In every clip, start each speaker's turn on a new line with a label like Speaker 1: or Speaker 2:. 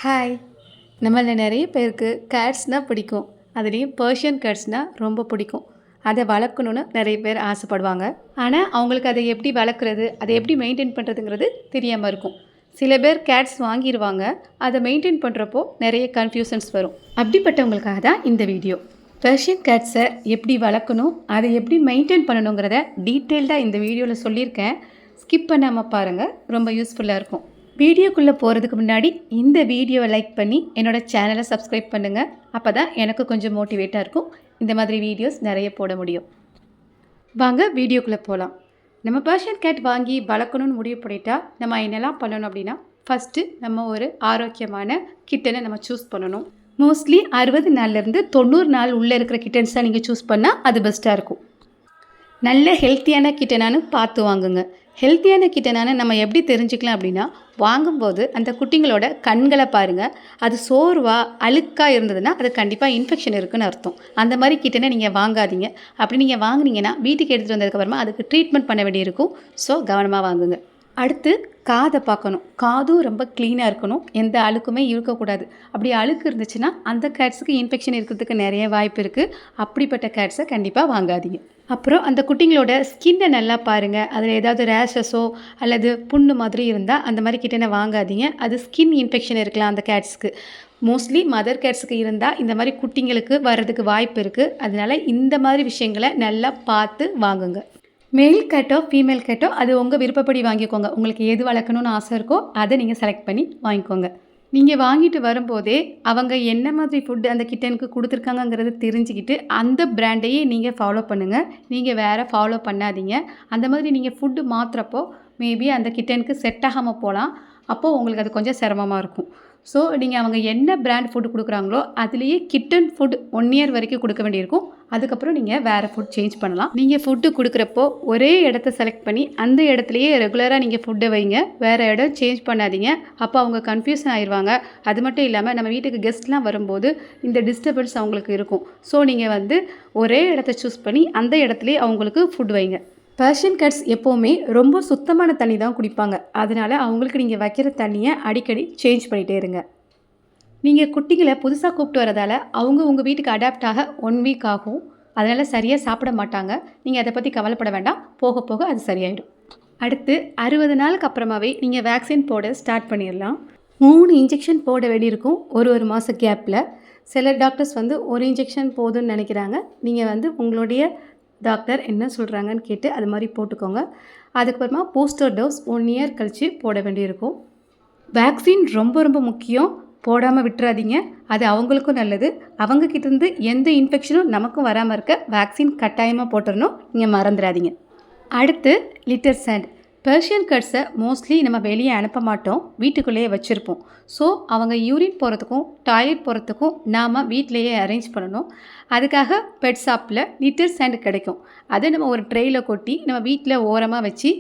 Speaker 1: Hi. நம்மள நிறைய பேருக்கு கேட்ஸ்னால் பிடிக்கும். அதுலேயும் பெர்ஷியன் கேட்ஸ்னால் ரொம்ப பிடிக்கும். அதை வளர்க்கணுன்னு நிறைய பேர் ஆசைப்படுவாங்க. ஆனால் அவங்களுக்கு அதை எப்படி வளர்க்குறது, அதை எப்படி மெயின்டைன் பண்ணுறதுங்கிறது தெரியாமல் இருக்கும். சில பேர் கேட்ஸ் வாங்கிடுவாங்க. அதை மெயின்டைன் பண்ணுறப்போ நிறைய கன்ஃபியூஷன்ஸ் வரும். அப்படிப்பட்டவங்களுக்காக தான் இந்த வீடியோ. பெர்ஷியன் கேட்ஸை எப்படி வளர்க்கணும், அதை எப்படி மெயின்டைன் பண்ணணுங்கிறத டீட்டெயில்டாக இந்த வீடியோவில் சொல்லியிருக்கேன். ஸ்கிப் பண்ணாமல் பாருங்கள், ரொம்ப யூஸ்ஃபுல்லாக இருக்கும். வீடியோக்குள்ளே போகிறதுக்கு முன்னாடி இந்த வீடியோவை லைக் பண்ணி என்னோடய சேனலை சப்ஸ்கிரைப் பண்ணுங்கள். அப்போ தான் எனக்கு கொஞ்சம் மோட்டிவேட்டாக இருக்கும். இந்த மாதிரி வீடியோஸ் நிறைய போட முடியும். வாங்க வீடியோக்குள்ளே போகலாம். நம்ம பெர்ஷியன் கேட் வாங்கி வளர்க்கணும்னு முடிவு பண்ணிட்டா நம்ம என்னெல்லாம் பண்ணணும் அப்படின்னா, ஃபஸ்ட்டு நம்ம ஒரு ஆரோக்கியமான கிட்டனை நம்ம சூஸ் பண்ணணும். மோஸ்ட்லி 60 நாள்லேருந்து 90 நாள் உள்ளே இருக்கிற கிட்டன்ஸாக நீங்கள் சூஸ் பண்ணால் அது பெஸ்ட்டாக இருக்கும். நல்ல ஹெல்த்தியான கிட்டனானு பார்த்து வாங்குங்க. ஹெல்த்தியான கிட்டனானு நம்ம எப்படி தெரிஞ்சுக்கலாம் அப்படின்னா, வாங்கும்போது அந்த குட்டிங்களோட கண்களை பாருங்கள். அது சோர்வாக அழுக்காக இருந்ததுன்னா அது கண்டிப்பாக இன்ஃபெக்ஷன் இருக்குதுன்னு அர்த்தம். அந்த மாதிரி கிட்டனை நீங்கள் வாங்காதீங்க. அப்படி நீங்கள் வாங்கினீங்கன்னா வீட்டுக்கு எடுத்துகிட்டு வந்ததுக்கப்புறமா அதுக்கு ட்ரீட்மெண்ட் பண்ண வேண்டியிருக்கும். ஸோ கவனமாக வாங்குங்க. அடுத்து காதை பார்க்கணும். காதும் ரொம்ப க்ளீனாக இருக்கணும். எந்த அழுக்குமே இருக்கக்கூடாது. அப்படி அழுக்கு இருந்துச்சுன்னா அந்த கேட்ஸுக்கு இன்ஃபெக்ஷன் இருக்கிறதுக்கு நிறைய வாய்ப்பு இருக்குது. அப்படிப்பட்ட கேட்ஸை கண்டிப்பாக வாங்காதீங்க. அப்புறம் அந்த குட்டிங்களோட ஸ்கின்னை நல்லா பாருங்கள். அதில் ஏதாவது ரேஷஸோ அல்லது புண்ணு மாதிரி இருந்தால் அந்த மாதிரி கிட்டனை வாங்காதீங்க. அது ஸ்கின் இன்ஃபெக்ஷன் இருக்கலாம் அந்த கேட்ஸுக்கு. மோஸ்ட்லி மதர் கேட்ஸுக்கு இருந்தால் இந்த மாதிரி குட்டிங்களுக்கு வர்றதுக்கு வாய்ப்பு இருக்குது. அதனால் இந்த மாதிரி விஷயங்களை நல்லா பார்த்து வாங்குங்க. மேல் கேட்டோ ஃபீமேல் கேட்டோ அது உங்கள் விருப்பப்படி வாங்கிக்கோங்க. உங்களுக்கு எது வளர்க்கணும்னு ஆசை இருக்கோ அதை நீங்கள் செலக்ட் பண்ணி வாங்கிக்கோங்க. நீங்கள் வாங்கிட்டு வரும்போதே அவங்க என்ன மாதிரி ஃபுட்டு அந்த கிட்டனுக்கு கொடுத்துருக்காங்கங்கிறத தெரிஞ்சுக்கிட்டு அந்த பிராண்டையே நீங்கள் ஃபாலோ பண்ணுங்கள். நீங்கள் வேறு ஃபாலோ பண்ணாதீங்க. அந்த மாதிரி நீங்கள் ஃபுட்டு மாற்றுறப்போ மேபி அந்த கிட்டனுக்கு செட் ஆகாமல் போகலாம். அப்போது உங்களுக்கு அது கொஞ்சம் சிரமமாக இருக்கும். ஸோ நீங்கள் அவங்க என்ன பிராண்ட் ஃபுட்டு கொடுக்குறாங்களோ அதுலேயே கிட்டன் ஃபுட் 1 இயர் வரைக்கும் கொடுக்க வேண்டியிருக்கும். அதுக்கப்புறம் நீங்கள் வேறு ஃபுட் சேஞ்ச் பண்ணலாம். நீங்கள் ஃபுட்டு கொடுக்குறப்போ ஒரே இடத்த செலக்ட் பண்ணி அந்த இடத்துலையே ரெகுலராக நீங்கள் ஃபுட்டை வைங்க. வேறு இடம் சேஞ்ச் பண்ணாதீங்க. அப்போ அவங்க கன்ஃபியூஷன் ஆயிடுவாங்க. அது மட்டும் இல்லாமல் நம்ம வீட்டுக்கு கெஸ்ட்லாம் வரும்போது இந்த டிஸ்டர்பன்ஸ் அவங்களுக்கு இருக்கும். ஸோ நீங்கள் ஒரே இடத்த சூஸ் பண்ணி அந்த இடத்துலையே அவங்களுக்கு ஃபுட் வைங்க. பெர்ஷியன் கேட்ஸ் எப்போவுமே ரொம்ப சுத்தமான தண்ணி தான் குடிப்பாங்க. அதனால் அவங்களுக்கு நீங்கள் வைக்கிற தண்ணியை அடிக்கடி சேஞ்ச் பண்ணிகிட்டே இருங்க. நீங்கள் குட்டிகளை புதுசாக கூப்பிட்டு வரதால் அவங்க உங்கள் வீட்டுக்கு அடாப்ட் ஆக 1 வீக் ஆகும். அதனால் சரியாக சாப்பிட மாட்டாங்க. நீங்கள் அதை பற்றி கவலைப்பட வேண்டாம். போக போக அது சரியாயிடும். அடுத்து 60 நாளுக்கு அப்புறமாவே நீங்கள் வேக்சின் போட ஸ்டார்ட் பண்ணிடலாம். 3 இன்ஜெக்ஷன் போட வேண்டியிருக்கும் ஒரு மாத கேப்பில். சில டாக்டர்ஸ் ஒரு இன்ஜெக்ஷன் போதும்னு நினைக்கிறாங்க. நீங்கள் உங்களுடைய டாக்டர் என்ன சொல்கிறாங்கன்னு கேட்டு அது மாதிரி போட்டுக்கோங்க. அதுக்கப்புறமா பூஸ்டர் டோஸ் 1 இயர் கழித்து போட வேண்டியிருக்கும். வேக்சின் ரொம்ப ரொம்ப முக்கியம். போடாமல் விட்டுறாதீங்க. அது அவங்களுக்கும் நல்லது. அவங்கக்கிட்டேருந்து எந்த இன்ஃபெக்ஷனும் நமக்கும் வராமல் இருக்க வேக்சின் கட்டாயமாக போட்டுடணும். நீங்கள் மறந்துடாதீங்க. அடுத்து லிட்டர் சாண்ட். பெர்ஷியன் கேட்ஸை மோஸ்ட்லி நம்ம வெளியே அனுப்ப மாட்டோம். வீட்டுக்குள்ளேயே வச்சுருப்போம். ஸோ அவங்க யூரின் போகிறதுக்கும் டாய்லெட் போகிறதுக்கும் நாம் வீட்டிலையே அரேஞ்ச் பண்ணணும். அதுக்காக பெட் ஷாப்பில் லிட்டர் சாண்ட் கிடைக்கும். அதை நம்ம ஒரு ட்ரெயில் கொட்டி நம்ம வீட்டில் ஓரமாக வச்சு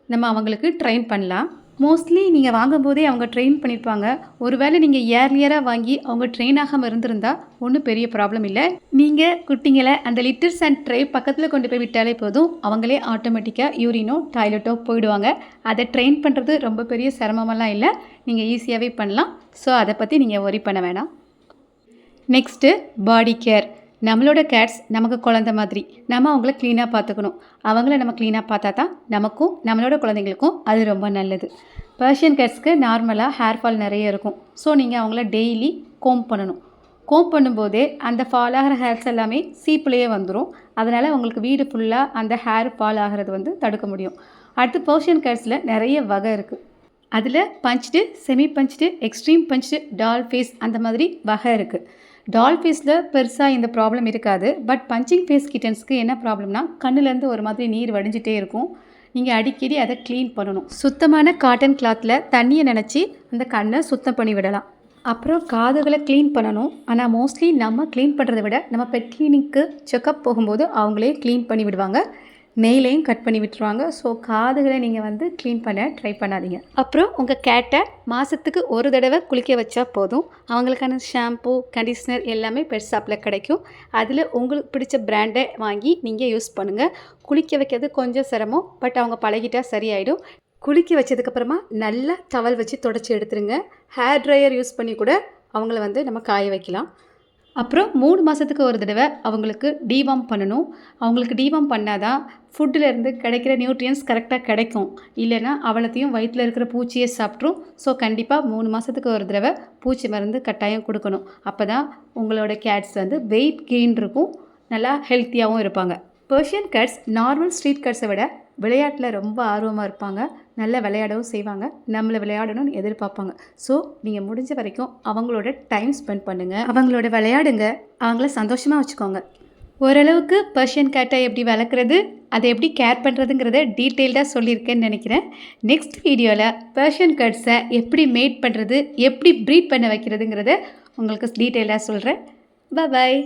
Speaker 1: நம்ம அவங்களுக்கு ட்ரெயின் பண்ணலாம். மோஸ்ட்லி நீங்கள் வாங்கும்போதே அவங்க ட்ரெயின் பண்ணியிருப்பாங்க. ஒருவேளை நீங்கள் ஏர்லியராக வாங்கி அவங்க ட்ரெயின் ஆகாமல் இருந்திருந்தால் ஒன்றும் பெரிய ப்ராப்ளம் இல்லை. நீங்கள் குட்டிங்களை அந்த லிட்டர் சாண்ட் ட்ரை பக்கத்தில் கொண்டு போய் விட்டாலே போதும். அவங்களே ஆட்டோமேட்டிக்காக யூரினோ டாய்லெட்டோ போயிடுவாங்க. அதை ட்ரெயின் பண்ணுறது ரொம்ப பெரிய சிரமமெல்லாம் இல்லை. நீங்கள் ஈஸியாகவே பண்ணலாம். ஸோ அதை பற்றி நீங்கள் ஒரி பண்ண வேணாம். நெக்ஸ்ட்டு பாடி கேர். நம்மளோட கேட்ஸ் நமக்கு குழந்த மாதிரி. நம்ம அவங்கள க்ளீனாக பார்த்துக்கணும். அவங்கள நம்ம க்ளீனாக பார்த்தா தான் நமக்கும் நம்மளோட குழந்தைங்களுக்கும் அது ரொம்ப நல்லது. பெர்ஷியன் கேட்ஸ்க்கு நார்மலாக ஹேர் ஃபால் நிறைய இருக்கும். ஸோ நீங்கள் அவங்கள டெய்லி கோம் பண்ணணும். கோம் பண்ணும்போதே அந்த ஃபால் ஆகிற ஹேர்ஸ் எல்லாமே சீப்புலேயே வந்துடும். அதனால் உங்களுக்கு வீடு ஃபுல்லாக அந்த ஹேர் ஃபால் ஆகிறது தடுக்க முடியும். அடுத்து பெர்ஷியன் கேட்ஸில் நிறைய வகை இருக்குது. அதில் punched, semi punched, extreme punched, doll face அந்த மாதிரி வகை இருக்குது. டால் ஃபேஸில் பெருசாக இந்த ப்ராப்ளம் இருக்காது. பட் பஞ்சிங் ஃபேஸ் கிட்டன்ஸ்க்கு என்ன ப்ராப்ளம்னா கண்ணுலேருந்து ஒரு மாதிரி நீர் வடிஞ்சிட்டே இருக்கும். நீங்கள் அடிக்கடி அதை க்ளீன் பண்ணணும். சுத்தமான காட்டன் கிளாத்தில் தண்ணியை நினச்சி அந்த கண்ணை சுத்தம் பண்ணி விடலாம். அப்புறம் காதுகளை க்ளீன் பண்ணணும். ஆனால் மோஸ்ட்லி நம்ம க்ளீன் பண்ணுறதை விட நம்ம பெட் கிளினிக்கு செக்கப் போகும்போது அவங்களே க்ளீன் பண்ணி விடுவாங்க. நெயிலையும் கட் பண்ணி விட்டுருவாங்க. ஸோ காதுகளை நீங்கள் க்ளீன் பண்ண ட்ரை பண்ணாதீங்க. அப்புறம் உங்கள் கேட்டை மாதத்துக்கு ஒரு தடவை குளிக்க வச்சா போதும். அவங்களுக்கான ஷாம்பூ, கண்டிஷ்னர் எல்லாமே பெட் ஷாப்பில் கிடைக்கும். அதில் உங்களுக்கு பிடிச்ச பிராண்டை வாங்கி நீங்கள் யூஸ் பண்ணுங்கள். குளிக்க வைக்கிறது கொஞ்சம் சிரமம். பட் அவங்க பழகிட்டால் சரியாயிடும். குளிக்க வச்சதுக்கப்புறமா நல்லா டவல் வச்சு தொடச்சி எடுத்துருங்க. ஹேர் ட்ரையர் யூஸ் பண்ணி கூட அவங்கள வந்து நம்ம காய வைக்கலாம். அப்புறம் 3 மாதத்துக்கு ஒரு தடவை அவங்களுக்கு டீவார்ம் பண்ணணும். அவங்களுக்கு டீவார்ம் பண்ணால் தான் ஃபுட்டிலேருந்து கிடைக்கிற நியூட்ரியன்ஸ் கரெக்டாக கிடைக்கும். இல்லைன்னா அவ்வளோத்தையும் வயிற்றில் இருக்கிற பூச்சியை சாப்பிட்ரும். ஸோ கண்டிப்பாக 3 மாதத்துக்கு ஒரு தடவை பூச்சி மருந்து கட்டாயம் கொடுக்கணும். அப்போ தான் உங்களோட கேட்ஸ் வந்து வெயிட் கெயின் இருக்கும், நல்லா ஹெல்த்தியாகவும் இருப்பாங்க. பெர்ஷியன் கேட்ஸ் நார்மல் ஸ்ட்ரீட் கேட்ஸை விட விளையாட்டில் ரொம்ப ஆர்வமாக இருப்பாங்க. நல்லா விளையாடவும் செய்வாங்க. நம்மளை விளையாடணும்னு எதிர்பார்ப்பாங்க. ஸோ நீங்கள் முடிஞ்ச வரைக்கும் அவங்களோட டைம் ஸ்பெண்ட் பண்ணுங்கள், அவங்களோட விளையாடுங்க, அவங்கள சந்தோஷமாக வச்சுக்கோங்க. ஓரளவுக்கு பெர்ஷியன் கேட்டை எப்படி வளர்க்குறது, அதை எப்படி கேர் பண்ணுறதுங்கிறத டீட்டெயில்டாக சொல்லியிருக்கேன்னு நினைக்கிறேன். நெக்ஸ்ட் வீடியோவில் பெர்ஷியன் கேட்ஸை எப்படி மேட் பண்ணுறது, எப்படி ப்ரீட் பண்ண வைக்கிறதுங்கிறத உங்களுக்கு டீட்டெயிலாக சொல்கிறேன். பாய்.